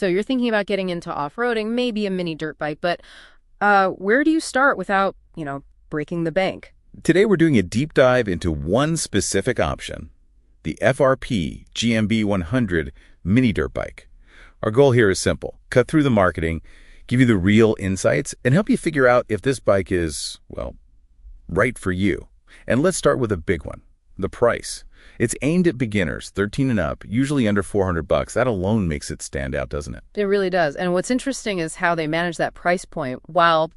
So you're thinking about getting into off-roading, maybe a mini dirt bike, but where do you start without, breaking the bank? Today we're doing a deep dive into one specific option, the FRP GMB100 mini dirt bike. Our goal here is simple: cut through the marketing, give you the real insights, and help you figure out if this bike is, well, right for you. And let's start with a big one, the price. It's aimed at beginners, 13 and up, usually under $400. That alone makes it stand out, doesn't it? It really does. And what's interesting is how they manage that price point while,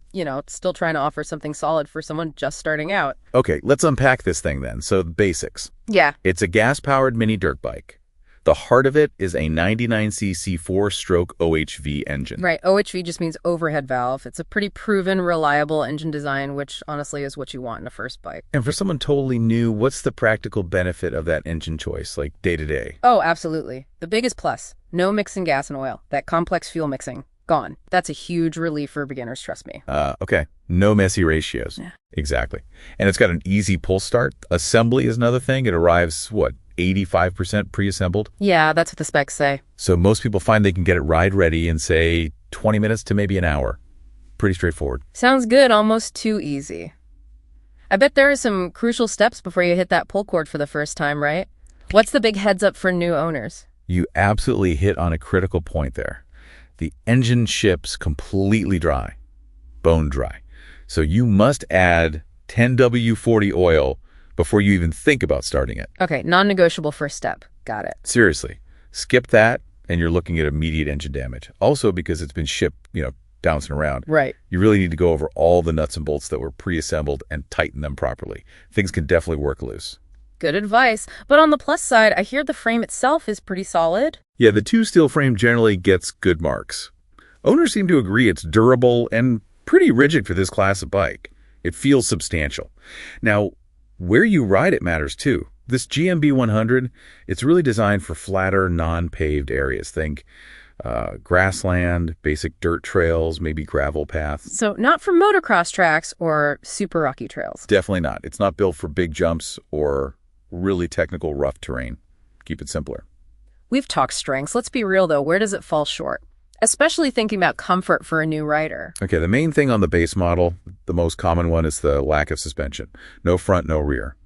still trying to offer something solid for someone just starting out. Okay, let's unpack this thing then. So the basics. Yeah. It's a gas-powered mini dirt bike. The heart of it is a 99cc 4-stroke OHV engine. Right. OHV just means overhead valve. It's a pretty proven, reliable engine design, which honestly is what you want in a first bike. And for someone totally new, what's the practical benefit of that engine choice, like day to day? Oh, absolutely. The biggest plus, no mixing gas and oil. That complex fuel mixing, gone. That's a huge relief for beginners, trust me. Okay. No messy ratios. Yeah. Exactly. And it's got an easy pull start. Assembly is another thing. It arrives, 85% pre-assembled? Yeah, that's what the specs say. So most people find they can get it ride ready in, say, 20 minutes to maybe an hour. Pretty straightforward. Sounds good, almost too easy. I bet there are some crucial steps before you hit that pull cord for the first time, right? What's the big heads up for new owners? You absolutely hit on a critical point there. The engine ships completely dry, bone dry. So you must add 10W40 oil before you even think about starting it. Okay, non-negotiable first step. Got it. Seriously, skip that and you're looking at immediate engine damage. Also because it's been shipped, bouncing around. Right. You really need to go over all the nuts and bolts that were pre-assembled and tighten them properly. Things can definitely work loose. Good advice. But on the plus side, I hear the frame itself is pretty solid. Yeah, the two-steel frame generally gets good marks. Owners seem to agree it's durable and pretty rigid for this class of bike. It feels substantial. Now, where you ride it matters too. This GMB100, it's really designed for flatter, non-paved areas. Think grassland, basic dirt trails, maybe gravel paths. So not for motocross tracks or super rocky trails. Definitely not. It's not built for big jumps or really technical rough terrain. Keep it simpler. We've talked strengths. Let's be real though. Where does it fall short? Especially thinking about comfort for a new rider. Okay, the main thing on the base model, the most common one, is the lack of suspension. No front, no rear.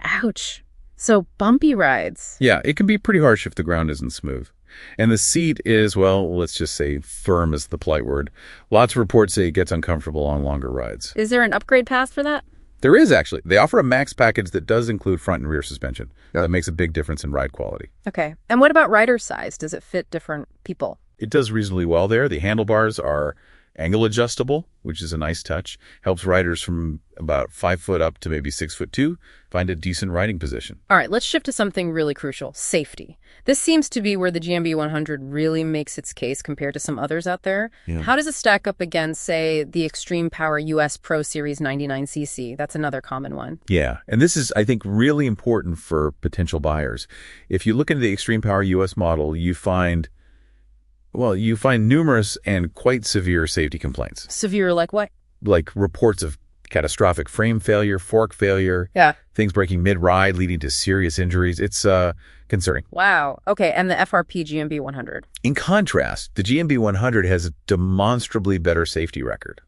Ouch. So bumpy rides. Yeah, it can be pretty harsh if the ground isn't smooth. And the seat is, well, let's just say firm is the polite word. Lots of reports say it gets uncomfortable on longer rides. Is there an upgrade path for that? There is, actually. They offer a max package that does include front and rear suspension. That makes a big difference in ride quality. Okay. And what about rider size? Does it fit different people? It does reasonably well there. The handlebars are angle adjustable, which is a nice touch. Helps riders from about 5 foot up to maybe 6'2" find a decent riding position. All right, let's shift to something really crucial, safety. This seems to be where the GMB100 really makes its case compared to some others out there. Yeah. How does it stack up against, say, the Extreme Power US Pro Series 99cc? That's another common one. Yeah, and this is, I think, really important for potential buyers. If you look into the Extreme Power US model, you find numerous and quite severe safety complaints. Severe like what? Like reports of catastrophic frame failure, fork failure, things breaking mid-ride leading to serious injuries. It's concerning. Wow. Okay, and the FRP GMB100? In contrast, the GMB100 has a demonstrably better safety record.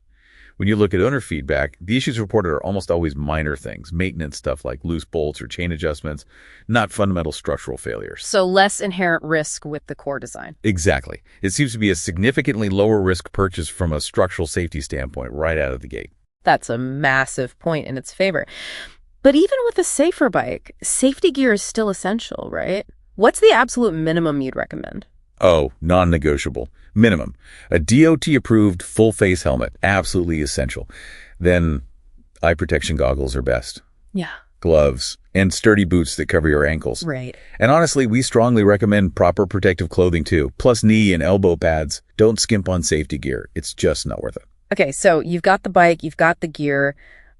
When you look at owner feedback, the issues reported are almost always minor things, maintenance stuff like loose bolts or chain adjustments, not fundamental structural failures. So less inherent risk with the core design. Exactly. It seems to be a significantly lower risk purchase from a structural safety standpoint right out of the gate. That's a massive point in its favor. But even with a safer bike, safety gear is still essential, right? What's the absolute minimum you'd recommend? Oh, non-negotiable. Minimum. A DOT-approved full-face helmet, absolutely essential. Then eye protection goggles are best. Yeah. Gloves, and sturdy boots that cover your ankles. Right. And honestly, we strongly recommend proper protective clothing too, plus knee and elbow pads. Don't skimp on safety gear. It's just not worth it. Okay, so you've got the bike, you've got the gear.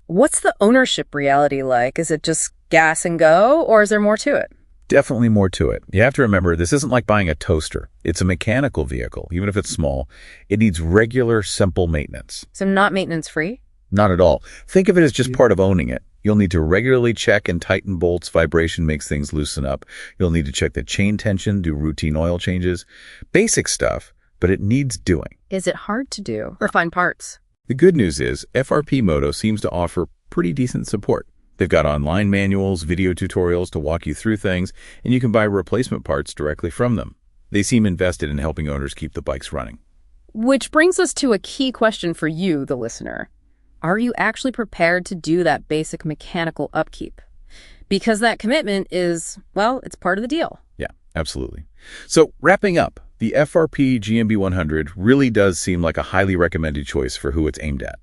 What's the ownership reality like? Is it just gas and go, or is there more to it? Definitely more to it. You have to remember, this isn't like buying a toaster. It's a mechanical vehicle. Even if it's small, it needs regular, simple maintenance. So not maintenance-free? Not at all. Think of it as just part of owning it. You'll need to regularly check and tighten bolts. Vibration makes things loosen up. You'll need to check the chain tension, do routine oil changes. Basic stuff, but it needs doing. Is it hard to do or find parts? The good news is FRP Moto seems to offer pretty decent support. They've got online manuals, video tutorials to walk you through things, and you can buy replacement parts directly from them. They seem invested in helping owners keep the bikes running. Which brings us to a key question for you, the listener. Are you actually prepared to do that basic mechanical upkeep? Because that commitment is, well, it's part of the deal. Yeah, absolutely. So wrapping up, the FRP GMB100 really does seem like a highly recommended choice for who it's aimed at.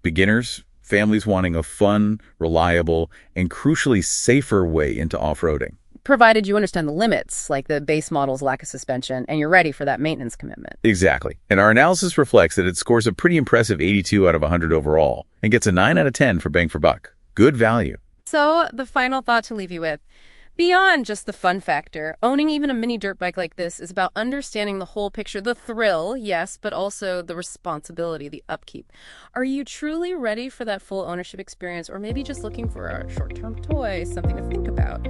Beginners, families wanting a fun, reliable, and crucially safer way into off-roading. Provided you understand the limits, like the base model's lack of suspension, and you're ready for that maintenance commitment. Exactly. And our analysis reflects that it scores a pretty impressive 82 out of 100 overall and gets a 9 out of 10 for bang for buck. Good value. So the final thought to leave you with, beyond just the fun factor, owning even a mini dirt bike like this is about understanding the whole picture, the thrill, yes, but also the responsibility, the upkeep. Are you truly ready for that full ownership experience, or maybe just looking for a short-term toy, something to think about?